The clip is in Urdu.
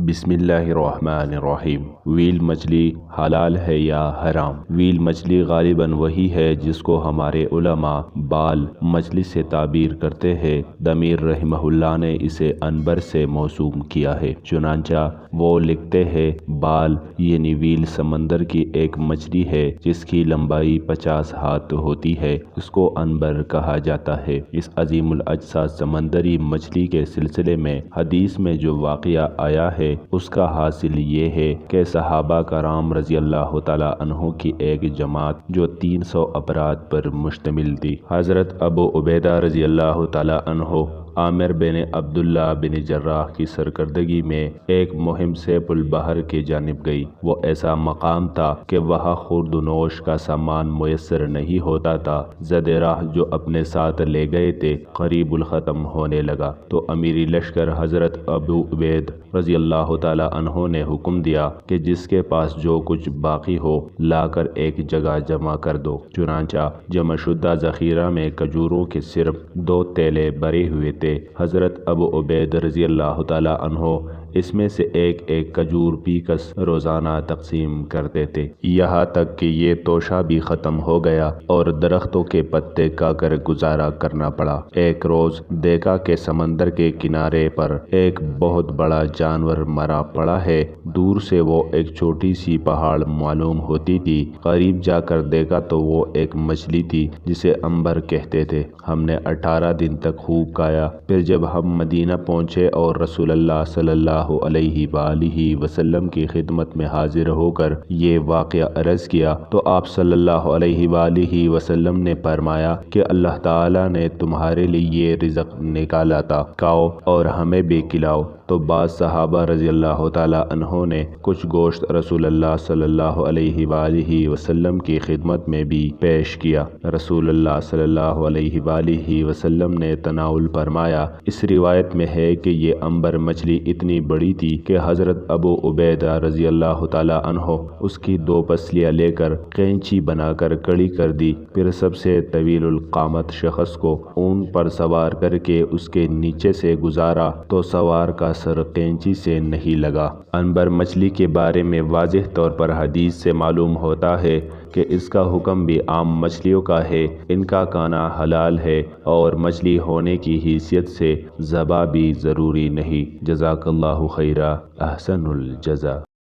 بسم اللہ الرحمن الرحیم۔ ویل مچھلی حلال ہے یا حرام؟ ویل مچھلی غالباً وہی ہے جس کو ہمارے علماء بال مچھلی سے تعبیر کرتے ہیں۔ ضمیر رحمہ اللہ نے اسے عنبر سے موسوم کیا ہے، چنانچہ وہ لکھتے ہیں بال یعنی ویل سمندر کی ایک مچھلی ہے جس کی لمبائی 50 ہاتھ ہوتی ہے، اس کو عنبر کہا جاتا ہے۔ اس عظیم الاجسا سمندری مچھلی کے سلسلے میں حدیث میں جو واقعہ آیا ہے اس کا حاصل یہ ہے کہ صحابہ کرام رضی اللہ تعالیٰ عنہ کی ایک جماعت جو 300 افراد پر مشتمل تھی، حضرت ابو عبیدہ رضی اللہ تعالیٰ عنہ عامر بن عبداللہ بن جراح کی سرکردگی میں ایک مہم سیف البحر کی جانب گئی۔ وہ ایسا مقام تھا کہ وہاں خورد و نوش کا سامان میسر نہیں ہوتا تھا۔ زد راہ جو اپنے ساتھ لے گئے تھے قریب الختم ہونے لگا تو امیری لشکر حضرت ابو عبید رضی اللہ تعالیٰ عنہ نے حکم دیا کہ جس کے پاس جو کچھ باقی ہو لا کر ایک جگہ جمع کر دو۔ چنانچہ جمع شدہ ذخیرہ میں کھجوروں کے صرف 2 تیلے بھرے ہوئے تھے۔ حضرت ابو عبید رضی اللہ تعالیٰ عنہ اس میں سے ایک ایک کھجور پی کس روزانہ تقسیم کرتے تھے، یہاں تک کہ یہ توشہ بھی ختم ہو گیا اور درختوں کے پتے کھا کر گزارا کرنا پڑا۔ ایک روز دیکھا کہ سمندر کے کنارے پر ایک بہت بڑا جانور مرا پڑا ہے۔ دور سے وہ ایک چھوٹی سی پہاڑ معلوم ہوتی تھی، قریب جا کر دیکھا تو وہ ایک مچھلی تھی جسے عنبر کہتے تھے۔ ہم نے 18 دن تک خوب کھایا، پھر جب ہم مدینہ پہنچے اور رسول اللہ صلی اللہ علیہ وآلہ وسلم کی خدمت میں حاضر ہو کر یہ واقعہ عرض کیا تو آپ صلی اللہ علیہ وآلہ وسلم نے فرمایا کہ اللہ تعالیٰ نے تمہارے لیے یہ رزق نکالا تھا، کھاؤ اور ہمیں بھی کھلاؤ۔ تو بعض صحابہ رضی اللہ تعالیٰ عنہ نے کچھ گوشت رسول اللہ صلی اللہ علیہ وآلہ وسلم کی خدمت میں بھی پیش کیا۔ رسول اللہ صلی اللہ علیہ وآلہ وسلم نے تناول فرمایا۔ اس روایت میں ہے کہ یہ عنبر مچھلی اتنی بڑی تھی کہ حضرت ابو عبیدہ رضی اللہ تعالیٰ عنہ اس کی 2 پسلیاں لے کر قینچی بنا کر کڑی کر دی، پھر سب سے طویل القامت شخص کو اونٹ پر سوار کر کے اس کے نیچے سے گزارا تو سوار کا سر قینچی سے نہیں لگا۔ عنبر مچھلی کے بارے میں واضح طور پر حدیث سے معلوم ہوتا ہے کہ اس کا حکم بھی عام مچھلیوں کا ہے، ان کا کھانا حلال ہے اور مچھلی ہونے کی حیثیت سے ذبح بھی ضروری نہیں۔ جزاک اللہ خیرا، احسن الجزا۔